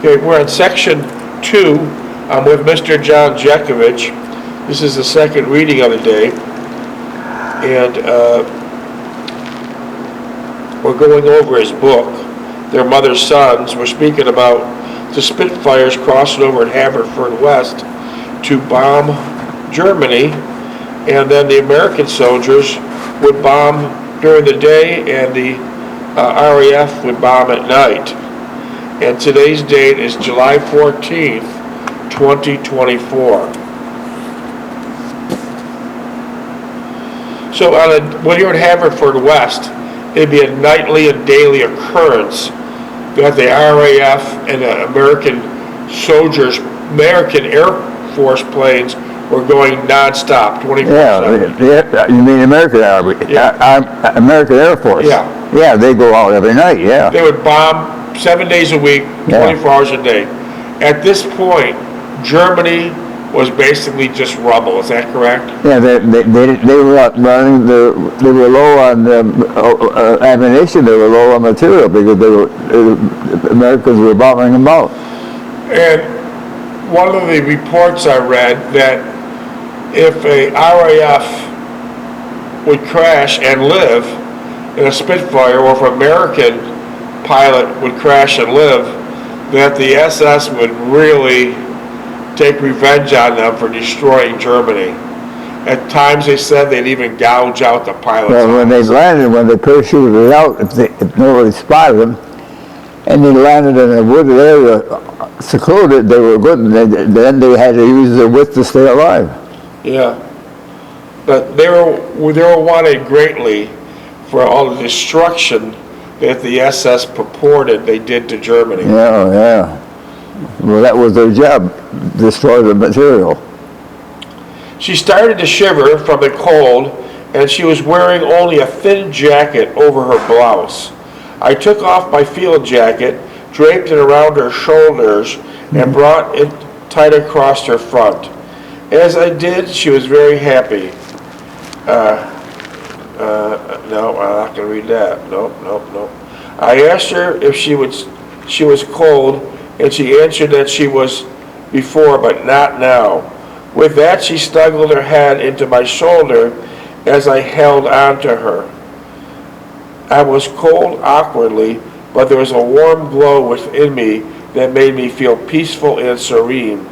Okay, we're on section 2. I'm with Mr. John Jeckovich. This is the second reading of the day. And we're going over his book, Their Mother's Sons. We're speaking about the Spitfires crossing over at Haverford West to bomb Germany, and then the American soldiers would bomb during the day and the RAF would bomb at night. And today's date is July 14th, 2024. So when you're at Haverford West, it'd be a nightly and daily occurrence that the RAF and the American soldiers, American Air Force planes were going nonstop, 24/7. Yeah, you mean American Army? Yeah. American Air Force. Yeah. Yeah, they go out every night. Yeah. They would bomb 7 days a week, 24 hours a day. At this point, Germany was basically just rubble. Is that correct? Yeah, they were running. They were low on ammunition. They were low on material because the Americans were bombing them out. And one of the reports I read that if a RAF would crash and live in a Spitfire, or if an American pilot would crash and live, that the SS would really take revenge on them for destroying Germany. At times they said they'd even gouge out the pilots. Well, when they landed, when they parachuted out, if nobody spotted them, and they landed in a wooded area, secluded, they were good, and then they had to use their wits to stay alive. Yeah. But they were wanted greatly for all the destruction that the SS purported they did to Germany. Yeah. Well, that was their job, destroy the material. She started to shiver from the cold, and she was wearing only a thin jacket over her blouse. I took off my field jacket, draped it around her shoulders, and brought it tight across her front. As I did, she was very happy. No, I'm not going to read that. Nope. I asked her if she was cold, and she answered that she was before, but not now. With that, she snuggled her head into my shoulder as I held on to her. I was cold awkwardly, but there was a warm glow within me that made me feel peaceful and serene,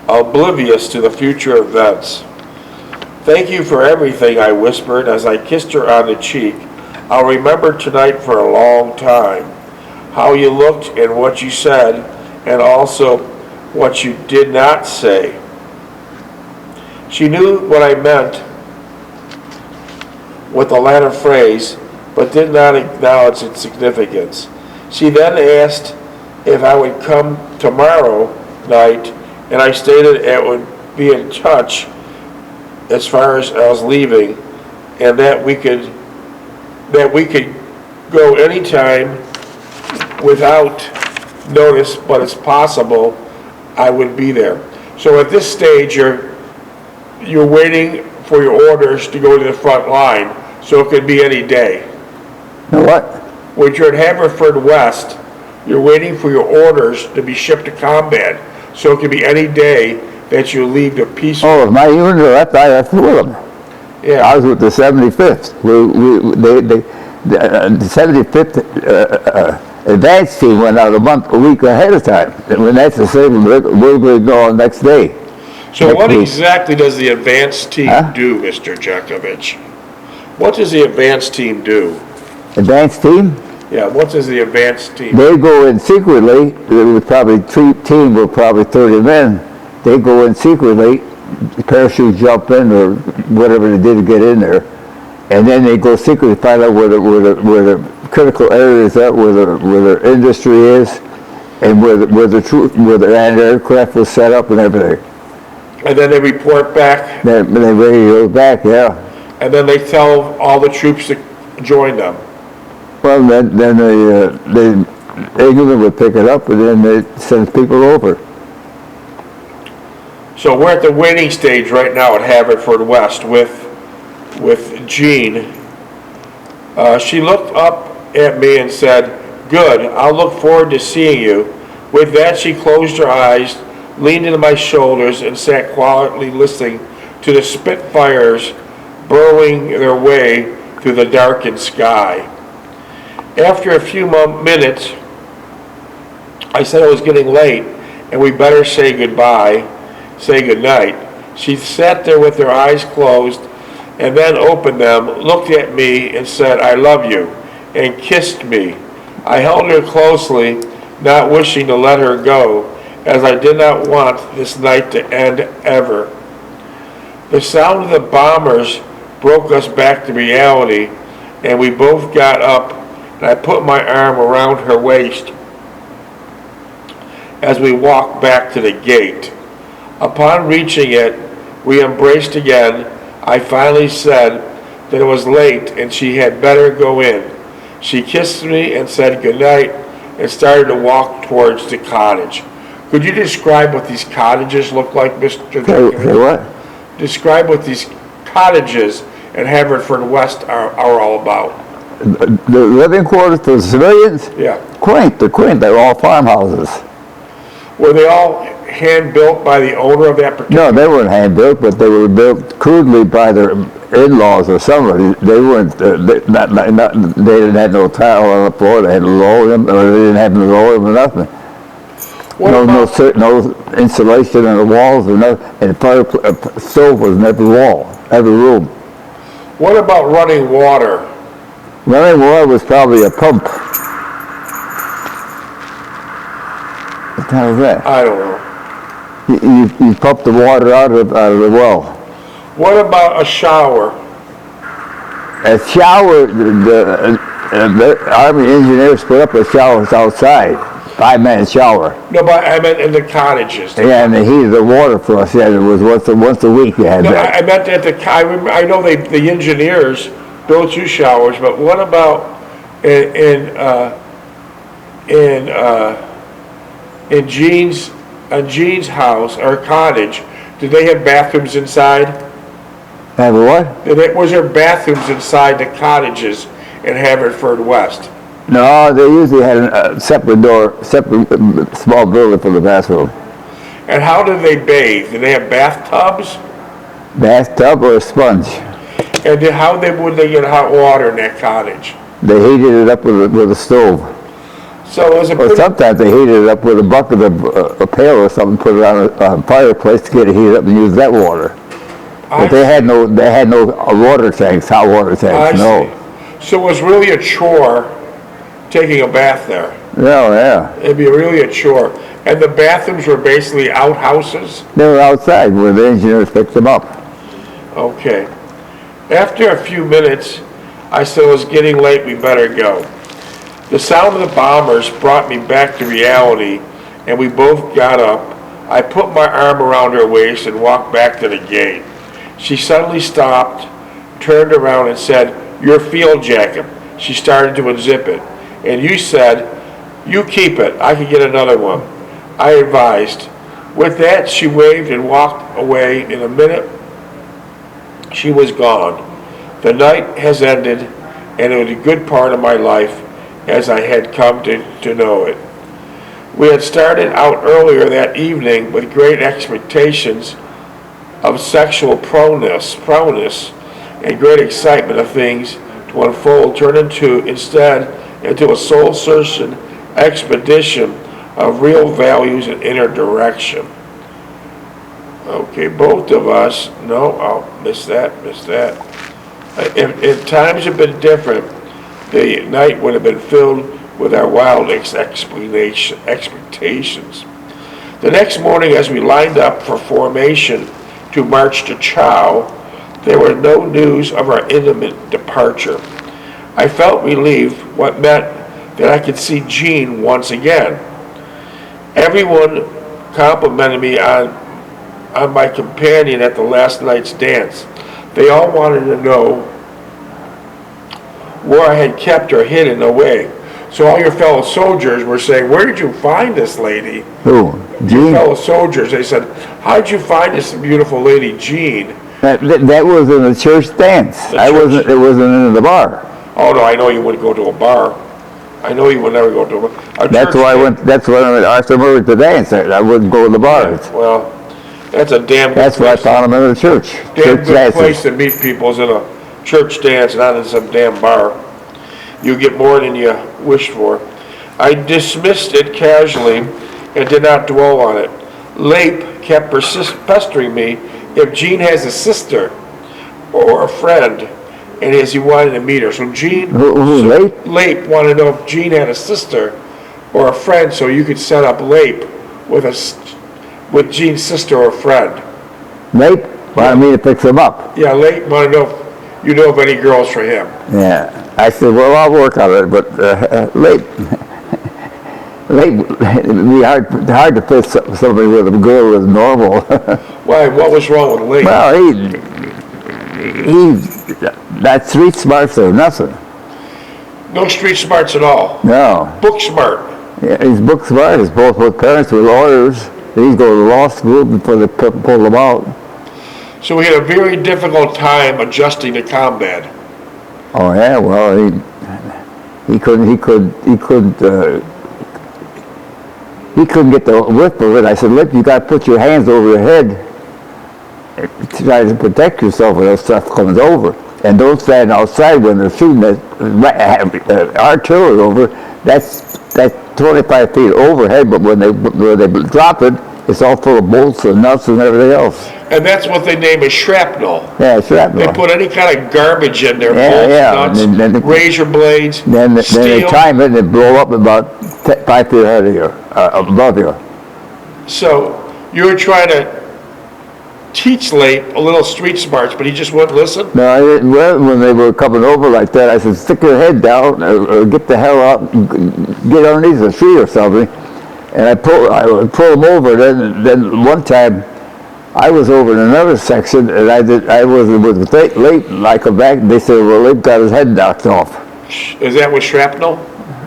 oblivious to the future events. Thank you for everything, I whispered as I kissed her on the cheek. I'll remember tonight for a long time. How you looked and what you said, and also what you did not say. She knew what I meant with the latter phrase, but did not acknowledge its significance. She then asked if I would come tomorrow night, and I stated it would be in touch as far as I was leaving, and that we could go anytime without notice, but it's possible I would be there. So at this stage, you're waiting for your orders to go to the front line, so it could be any day. Now what? When you're at Haverford West, you're waiting for your orders to be shipped to combat, so it could be any day that you leave the peaceful. Oh, my unit left, I left with them. Yeah. I was with the 75th. The 75th advance team went out a week ahead of time. And when that's disabled, we're going to go on next day. So what exactly does the advance team do, Mr. Jeckovich? What does the advance team do? Advance team? Yeah, what does the advance team do? They go in secretly. There was probably team were probably 30 men. They go in secretly, parachute jump in or whatever they did to get in there, and then they go secretly find out where the critical areas are, where the industry is, and where the aircraft was set up and everything. And then they report back. They radio back, yeah. And then they tell all the troops to join them. Well, then England would pick it up, and then they send people over. So we're at the waiting stage right now at Haverford West with Jean. She looked up at me and said, "Good, I'll look forward to seeing you. With that, she closed her eyes, leaned into my shoulders, and sat quietly listening to the Spitfires burrowing their way through the darkened sky. After a few minutes, I said it was getting late and we better say goodnight. She sat there with her eyes closed and then opened them, looked at me and said, "I love you," and kissed me. I held her closely, not wishing to let her go, as I did not want this night to end ever. The sound of the bombers broke us back to reality, and we both got up, and I put my arm around her waist as we walked back to the gate. Upon reaching it, we embraced again. I finally said that it was late and she had better go in. She kissed me and said goodnight and started to walk towards the cottage. Could you describe what these cottages look like, Mr. Jeckovich? Say what? Describe what these cottages in Haverford West are all about. The living quarters for the civilians? Yeah. They're quaint, they're all farmhouses. Were they all hand-built by the owner of that particular? No, they weren't hand-built, but they were built crudely by their in-laws or somebody. They weren't, they didn't have no tile on the floor, they had to lower them, or they didn't have to lower them or nothing. No insulation on the walls or nothing, and a stove was in every wall, every room. What about running water? Running water was probably a pump. What the hell is that? I don't know. You pump the water out of the well. What about a shower? A shower, the Army engineers put up a shower outside, 5-man shower. No, but I meant in the cottages. Yeah, and they heated the water for us. Yeah, it was once a week you had No, that. I meant at I know the engineers built you showers, but what about in Jean's house or cottage? Did they have bathrooms inside? Have a what? Was there bathrooms inside the cottages in Haverford West? No, they usually had a separate small building for the bathroom. And how did they bathe? Did they have bathtubs? Bathtub or a sponge. And would they get hot water in that cottage? They heated it up with a stove. So it was a Or pretty, sometimes they heated it up with a bucket of a pail or something, put it on a fireplace to get it heated up and use that water. But they had no water tanks, hot water tanks, no. So it was really a chore taking a bath there. No, yeah. It'd be really a chore. And the bathrooms were basically outhouses? They were outside where the engineers picked them up. Okay. After a few minutes, I said it was getting late, we better go. The sound of the bombers brought me back to reality, and we both got up. I put my arm around her waist and walked back to the gate. She suddenly stopped, turned around and said, "Your field jacket." She started to unzip it. "And you said, 'You keep it, I can get another one,'" I advised. With that, she waved and walked away. In a minute, she was gone. The night has ended, and it was a good part of my life as I had come to know it. We had started out earlier that evening with great expectations of sexual proneness and great excitement of things to unfold, turned instead into a soul-searching expedition of real values and inner direction. Okay, both of us, no, I'll miss that. If times had been different, the night would have been filled with our wildest expectations. The next morning, as we lined up for formation to march to Chow, there was no news of our imminent departure. I felt relieved, what meant that I could see Jean once again. Everyone complimented me on my companion at the last night's dance. They all wanted to know where I had kept her hidden away. So all your fellow soldiers were saying, "Where did you find this lady?" Who? Jean? Fellow soldiers, they said, "How did you find this beautiful lady, Jean?" That was in a church dance. It wasn't in the bar. Oh no, I know you wouldn't go to a bar. I know you would never go to a That's church why I dance. went, that's why I went after moving to dance. I wouldn't go to the bars. Well, that's a damn good That's why I place. found them in the church. Damn Church good place dances. to meet people is in a church dance, not in some damn bar. You get more than you wished for. I dismissed it casually and did not dwell on it. Lape kept pestering me if Jean has a sister or a friend, and as he wanted to meet her. So Jean, Lape? Lape wanted to know if Jean had a sister or a friend, so you could set up Lape with Jean's sister or friend. Lape wanted me to pick them up. Yeah, Lape wanted to know if you know of any girls for him. Yeah. I said, well, I'll work on it, but Lape, it'd be hard to fit somebody with a girl who was normal. Why? What was wrong with Lape? Well, he's not street smart or nothing. No street smarts at all. No. Book smart. Yeah, he's book smart. His both parents were lawyers. He's going to law school before they pulled him out. So he had a very difficult time adjusting to combat. Oh yeah, well he couldn't get the whip of it. I said, look, you got to put your hands over your head to try to protect yourself when that stuff comes over. And don't stand outside when they're shooting artillery over. That's 25 feet overhead, but when they drop it, it's all full of bolts and nuts and everything else. And that's what they name a shrapnel. Yeah, shrapnel. They put any kind of garbage in there, Yeah, bolts, yeah. nuts, And then razor blades, Then they steel. time it and it blow up about 5 feet ahead of you, above you. So you were trying to teach Lape a little street smarts, but he just wouldn't listen? No, I didn't. Well, when they were coming over like that, I said, stick your head down or get the hell out, get underneath a tree or something. And I would pull them over. Then one time, I was over in another section, and I was with Lape, and I come back, and they said, well, Lape got his head knocked off. Is that with shrapnel?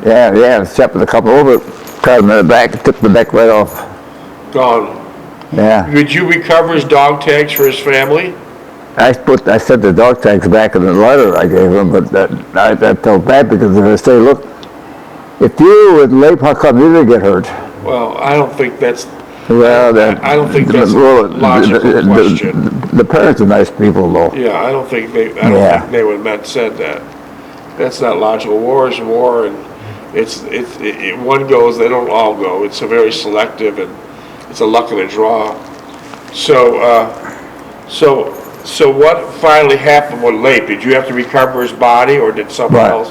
Yeah, stepping a couple over, caught him in the back, took the neck right off. Gone. Yeah. Did you recover his dog tags for his family? I sent the dog tags back in the letter I gave him, but I felt bad because if I say, look, if you would Lape, how come you didn't get hurt? Well, I don't think that's. Well, I don't think that's a logical question. The parents are nice people, though. Yeah, I don't think they would have said that. That's not logical. War is war, and one goes, they don't all go. It's a very selective, and it's a luck of the draw. So what finally happened with Lape? Did you have to recover his body, or did someone else?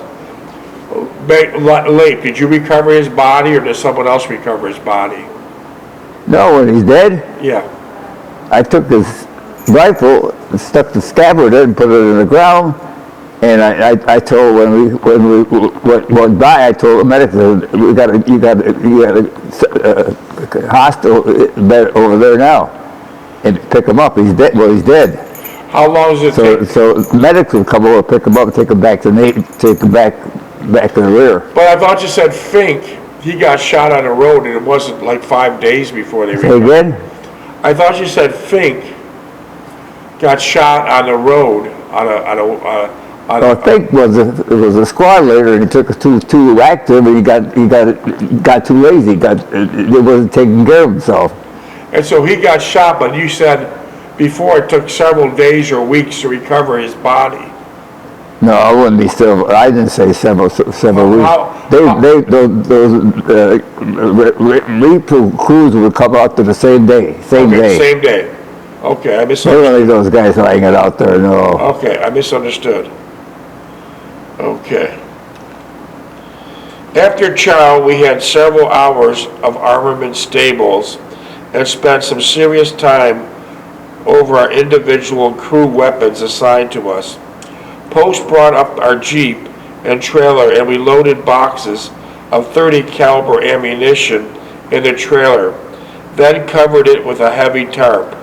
Lape, did you recover his body, or did someone else recover his body? No, when he's dead, Yeah. I took his rifle, stuck the scabbard in, and put it in the ground, and I told when we went by, I told the medics, you got a hospital bed over there now, and pick him up. He's dead. Well, he's dead. How long does it take? So medics would come over, pick him up, take him back to back to the rear. But I thought you said Fink, he got shot on the road, and it wasn't like 5 days before they Say recovered. again? I thought you said Fink got shot on the road Well, I think was a squad leader, and he took us too active, and he got too lazy. He wasn't taking care of himself. And so he got shot, but you said before it took several days or weeks to recover his body. No, I wouldn't be still. I didn't say several weeks. Those repo crews would come out to the same day. Same day. Okay, I They misunderstood. don't leave those guys hanging out there. No. Okay, I misunderstood. Okay. After chow, we had several hours of armament stables and spent some serious time over our individual crew weapons assigned to us. Post brought up our Jeep and trailer, and we loaded boxes of .30 caliber ammunition in the trailer, then covered it with a heavy tarp.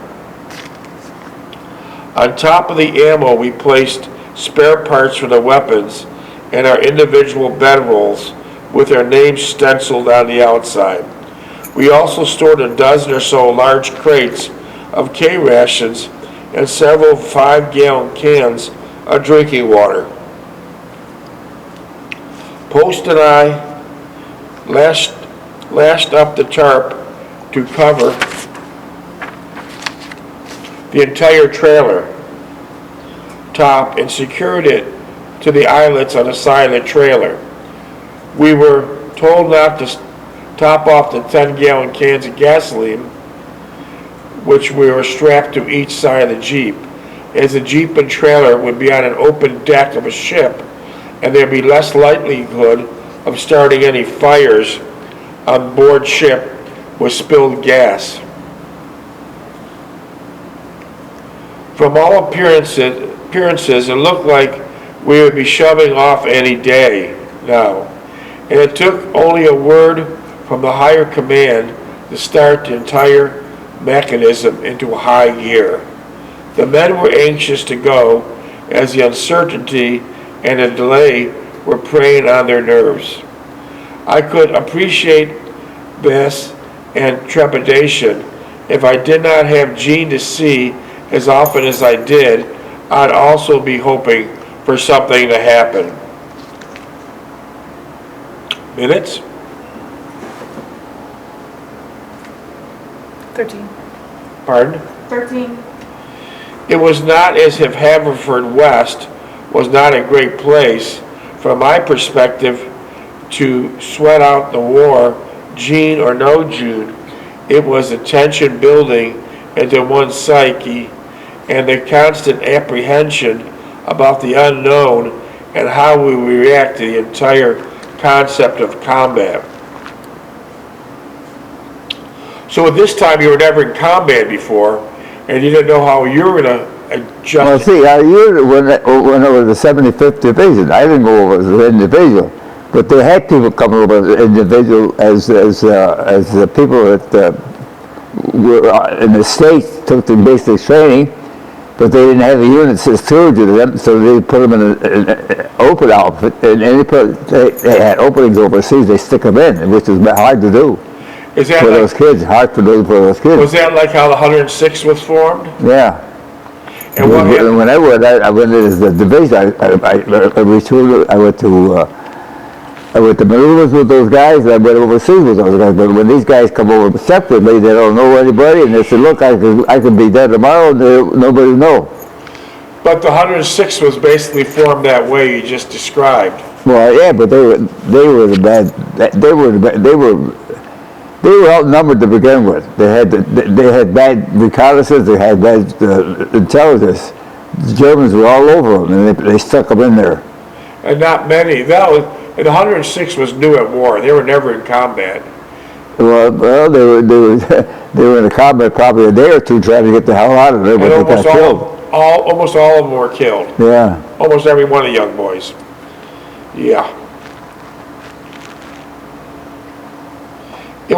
On top of the ammo, we placed spare parts for the weapons and our individual bedrolls with their names stenciled on the outside. We also stored a dozen or so large crates of K-rations and several 5-gallon cans of drinking water. Post and I lashed up the tarp to cover the entire trailer top and secured it to the eyelets on the side of the trailer. We were told not to top off the 10-gallon cans of gasoline, which we were strapped to each side of the Jeep, as the Jeep and trailer would be on an open deck of a ship, and there'd be less likelihood of starting any fires on board ship with spilled gas. From all appearances, it looked like we would be shoving off any day now, and it took only a word from the higher command to start the entire mechanism into a high gear. The men were anxious to go, as the uncertainty and the delay were preying on their nerves. I could appreciate this and trepidation. If I did not have Gene to see as often as I did, I'd also be hoping for something to happen. Minutes? 13. Pardon? 13. It was not as if Haverford West was not a great place, from my perspective, to sweat out the war, Gene or no Gene. It was the tension building into one's psyche and the constant apprehension about the unknown and how we react to the entire concept of combat. So at this time, you were never in combat before, and you didn't know how you were going to adjust. Well, see, when I was the 75th Division, I didn't go over as an individual, but they had people coming over as individual as the people that were in the States took the basic training, but they didn't have the units secured to them, so they put them in an open outfit, and they had openings overseas, they stick them in, which is hard to do. Is that For like, those kids, hard for those kids. was that like how the 106 was formed? Yeah. And what happened? When I went into the division, I returned, I went to maneuvers with those guys, and I went overseas with those guys. But when these guys come over separately, they don't know anybody, and they say, look, I could be dead tomorrow, and nobody know. But the 106 was basically formed that way you just described. Well, yeah, but they were outnumbered to begin with. They had bad reconnaissance. They had bad intelligence. The Germans were all over them, and they stuck them in there. And not many. And the 106 was new at war. They were never in combat. Well, they were in the combat probably a day or two trying to get the hell out of there, but they got killed. Almost all of them were killed. Yeah. Almost every one of the young boys. Yeah. It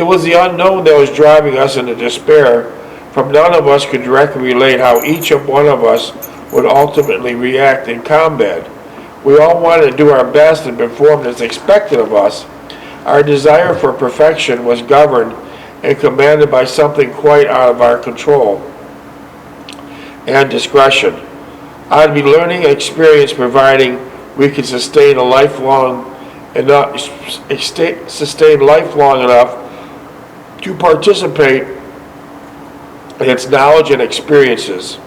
was the unknown that was driving us into despair, from none of us could directly relate how each of one of us would ultimately react in combat. We all wanted to do our best and perform as expected of us. Our desire for perfection was governed and commanded by something quite out of our control and discretion. I'd be learning experience providing we could sustain lifelong enough to participate in its knowledge and experiences.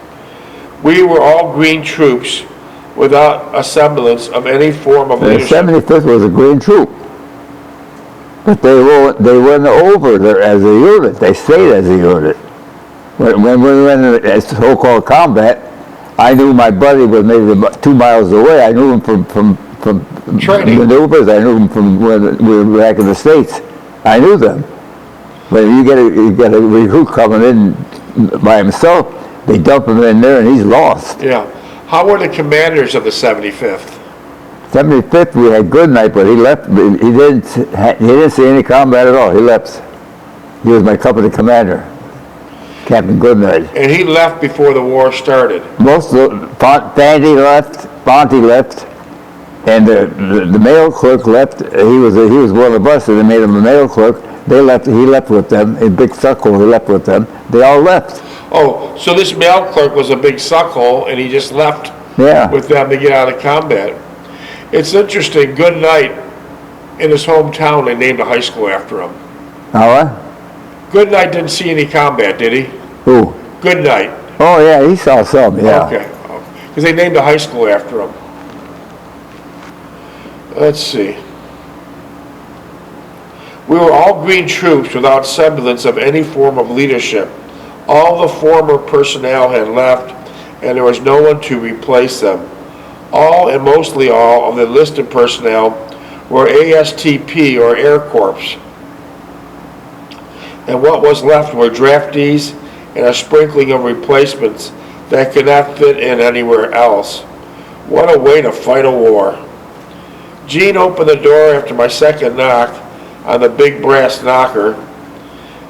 We were all green troops without a semblance of any form of The leadership. 75th was a green troop, but they went over there as a unit. They stayed as a unit. When we went in so-called combat, I knew my buddy was maybe about 2 miles away. I knew him from Training. maneuvers. I knew him from when we were back in the States. I knew them. But you get a recruit coming in by himself, they dump him in there and he's lost. Yeah. How were the commanders of the 75th? 75th, we had Goodnight, but he left. He didn't see any combat at all. He left. He was my company commander, Captain Goodnight. And he left before the war started. Most of Bandy left, Bonte left, and the mail clerk left. He was one of us, and they made him a mail clerk. They left. He left with them. In Big Suckhole, he left with them. They all left. Oh, so this mail clerk was a big suckhole, and he just left Yeah. with them to get out of combat. It's interesting. Goodnight in his hometown, they named a high school after him. What? Goodnight didn't see any combat, did he? Who? Goodnight. Oh, yeah, he saw some, yeah. Okay. Because they named a high school after him. Let's see. We were all green troops without semblance of any form of leadership. All the former personnel had left, and there was no one to replace them. All, and mostly all, of the enlisted personnel were ASTP, or Air Corps. And what was left were draftees and a sprinkling of replacements that could not fit in anywhere else. What a way to fight a war. Jean opened the door after my second knock on the big brass knocker.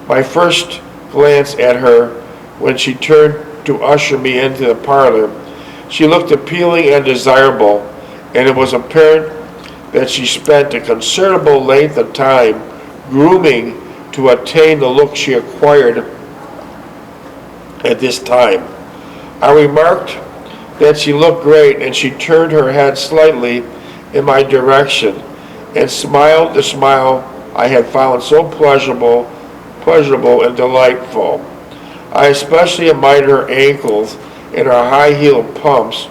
My first glance at her when she turned to usher me into the parlor, she looked appealing and desirable, and it was apparent that she spent a considerable length of time grooming to attain the look she acquired at this time. I remarked that she looked great, and she turned her head slightly in my direction and smiled the smile I had found so pleasurable and delightful. I especially admired her ankles and her high-heeled pumps,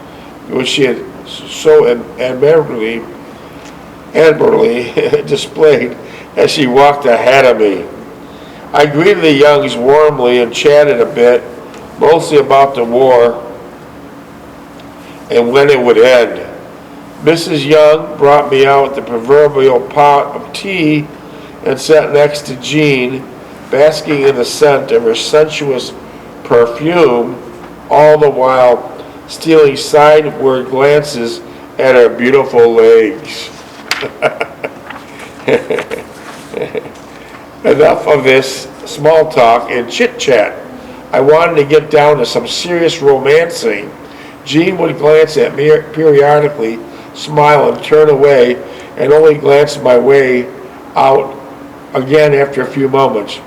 which she had so admirably displayed as she walked ahead of me. I greeted the Youngs warmly and chatted a bit, mostly about the war and when it would end. Mrs. Young brought me out the proverbial pot of tea and sat next to Jean, basking in the scent of her sensuous perfume, all the while stealing sideward glances at her beautiful legs. Enough of this small talk and chit-chat. I wanted to get down to some serious romancing. Jean would glance at me periodically, smile, and turn away, and only glance my way out again after a few moments.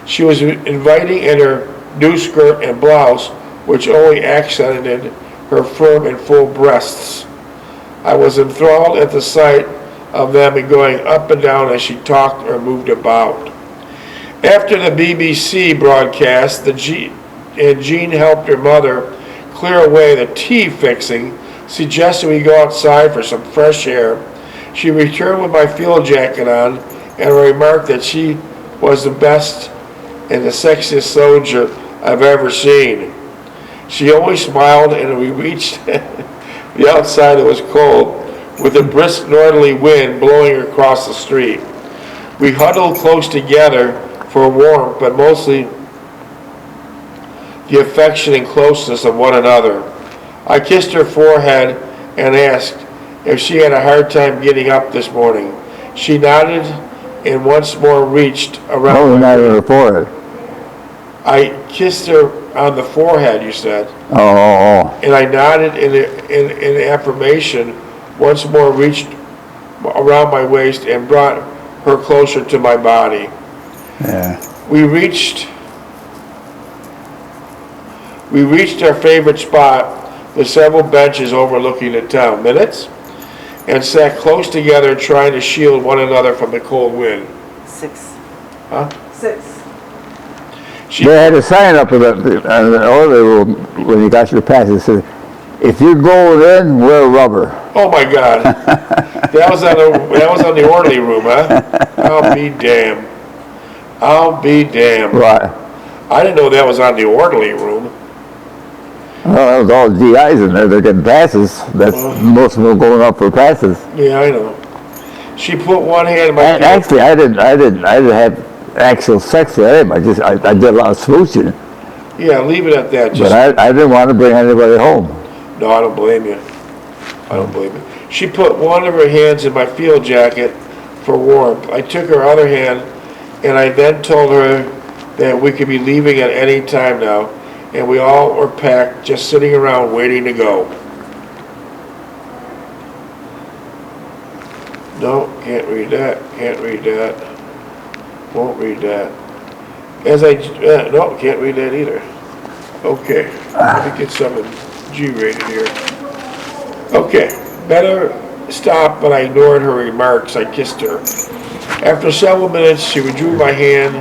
She was inviting in her new skirt and blouse, which only accented her firm and full breasts. I was enthralled at the sight of them and going up and down as she talked or moved about. After the BBC broadcast, Jean helped her mother clear away the tea fixing, suggested we go outside for some fresh air. She returned with my field jacket on and remarked that she was the best and the sexiest soldier I've ever seen. She always smiled, and we reached the outside. It was cold, with a brisk northerly wind blowing across the street. We huddled close together for warmth, but mostly the affection and closeness of one another. I kissed her forehead and asked if she had a hard time getting up this morning. She nodded and once more reached around. Oh, not on her forehead. I kissed her on the forehead, you said. Oh. And I nodded in affirmation, once more reached around my waist and brought her closer to my body. Yeah. We reached our favorite spot with several benches overlooking the town. Minutes? And sat close together trying to shield one another from the cold wind. 6. Huh? 6. They had a sign up in the orderly room when you got your pass. It said, if you're going in, wear rubber. Oh my God. That was on the orderly room, huh? I'll be damned. Right. I didn't know that was on the orderly room. Well, that was all GIs in there. They're getting passes. That's most of them going up for passes. Yeah, I know. She put one hand in my And actually, I didn't have actual sex with him. I did a lot of smooching. Yeah, leave it at that. But I didn't want to bring anybody home. No, I don't blame you. She put one of her hands in my field jacket for warmth. I took her other hand, and I then told her that we could be leaving at any time now, and we all were packed, just sitting around waiting to go. No, can't read that. Won't read that. No, can't read that either. Okay, let me get some G-rated here. Okay, better stopped, but I ignored her remarks. I kissed her. After several minutes, she withdrew my hand.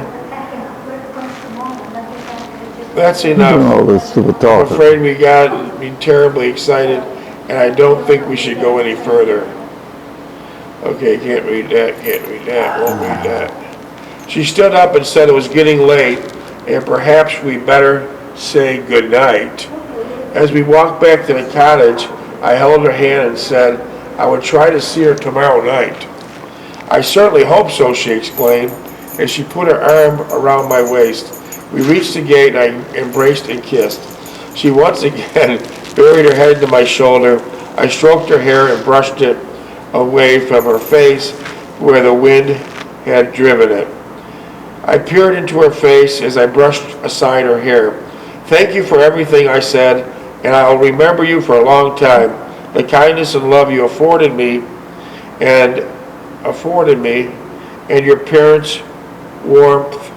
That's enough. All this stupid I'm talking. afraid we got me terribly excited, and I don't think we should go any further. Okay, can't read that, won't read that. She stood up and said it was getting late, and perhaps we better say good night. As we walked back to the cottage, I held her hand and said I would try to see her tomorrow night. I certainly hope so, she exclaimed, as she put her arm around my waist. We reached the gate, and I embraced and kissed. She once again buried her head into my shoulder. I stroked her hair and brushed it away from her face where the wind had driven it. I peered into her face as I brushed aside her hair. Thank you for everything, I said, and I will remember you for a long time. The kindness and love you afforded me and your parents' warmth.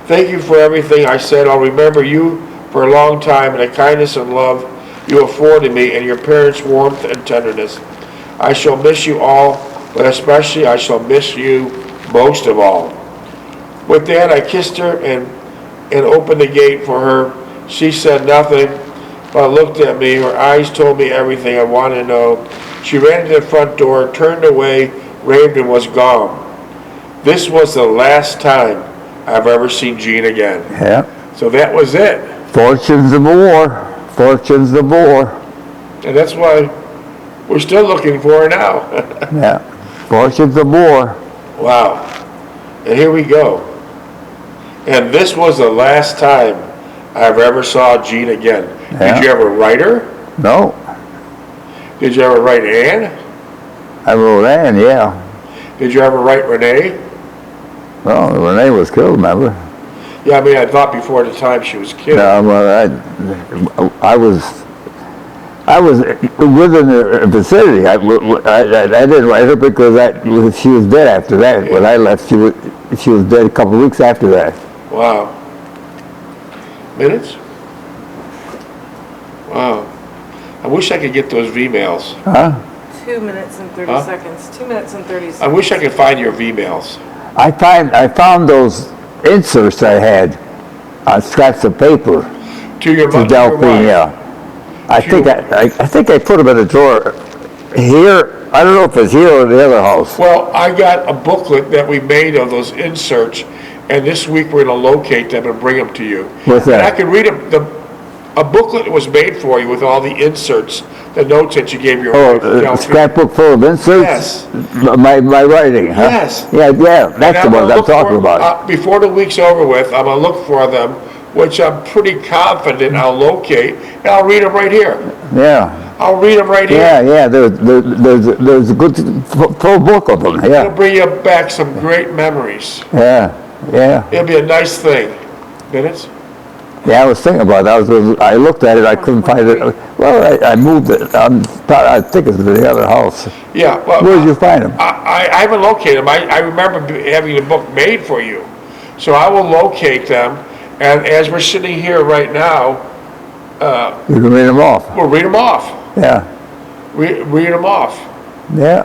Thank you for everything, I said. I'll remember you for a long time and the kindness and love you afforded me and your parents' warmth and tenderness. I shall miss you all, but especially I shall miss you most of all. With that, I kissed her and opened the gate for her. She said nothing, but looked at me. Her eyes told me everything I wanted to know. She ran to the front door, turned away, raved, and was gone. This was the last time I've ever seen Jean again. Yeah. So that was it. Fortunes of war. Fortunes of war. And that's why we're still looking for her now. Yeah. Fortunes of war. Wow. And here we go. And this was the last time I've ever saw Jean again. Yeah. Did you ever write her? No. Did you ever write Anne? I wrote Ann, yeah. Did you ever write Renee? Well, Renee was killed, remember? Yeah, I mean, I thought before the time she was killed. No, well, I was within the vicinity. I didn't write her because she was dead after that. When I left, she was dead a couple of weeks after that. Wow. Minutes? Wow. I wish I could get those emails. Huh? 2 minutes and 30 Huh? seconds. 2 minutes and 30 seconds. I wish I could find your emails. I found those inserts I had on scraps of paper To your to mother. Delphine. Yeah. I think I put them in a drawer here. I don't know if it's here or the other house. Well, I got a booklet that we made of those inserts, and this week we're going to locate them and bring them to you. What's And I that? could read them. A booklet was made for you with all the inserts, the notes that you gave your Oh, wife. a Delphine. scrapbook full of inserts? Yes. My writing, huh? Yes. Yeah, And that's the I'm ones gonna I'm look talking for- about. Before the week's over with, I'm going to look for them, which I'm pretty confident I'll locate, and I'll read them right here. Yeah. I'll read them right here. Yeah, there's a good full book of them, It'll yeah. bring you back some great memories. Yeah. It'll be a nice thing. Minutes? Yeah, I was thinking about that. I looked at it, I couldn't find it. Well, I moved it. I think it's in the other house. Yeah. Well, Where did you find them? I haven't located them. I remember having the book made for you. So I will locate them, and as we're sitting here right now, You can read them off. we'll read them off. Yeah. Read them off. Yeah.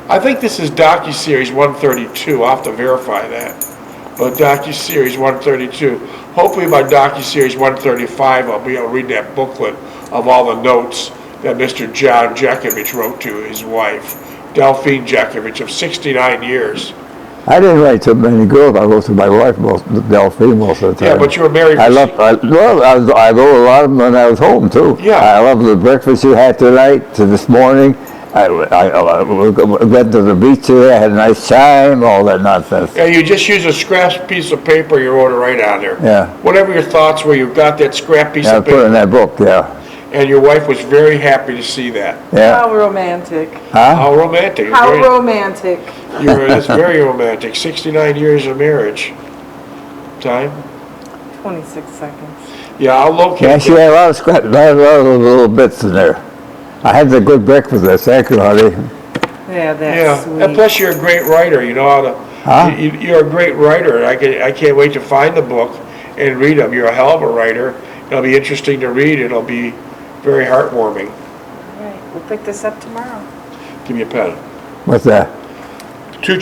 I think this is DocuSeries 132. I'll have to verify that. But DocuSeries 132. Hopefully by DocuSeries 135, I'll be able to read that booklet of all the notes that Mr. John Jeckovich wrote to his wife, Delphine Jeckovich, of 69 years. I didn't write to many girls. I wrote to my wife, Delphine, most of the time. Yeah, but you were married for I wrote a lot of them when I was home, too. Yeah. I love the breakfast you had tonight to this morning. I went to the beach today. I had a nice time, all that nonsense. Yeah, you just use a scrap piece of paper, you wrote it right on there. Yeah. Whatever your thoughts were, you got that scrap piece I of put it in paper, that book, yeah. and your wife was very happy to see that. Yeah. How romantic. Huh? How romantic. How Very- romantic. That's very romantic. 69 years of marriage. Time? 26 seconds. Yeah, I'll locate Yeah, she them. had a lot of scrap, a lot of little bits in there. I had the good breakfast there. Thank you, honey. Yeah, that's Yeah, sweet. and plus you're a great writer. You know how to. Huh? You're a great writer. I can't wait to find the book and read them. You're a hell of a writer. It'll be interesting to read. It'll be very heartwarming. Right. We'll pick this up tomorrow. Give me a pen. What's that? Two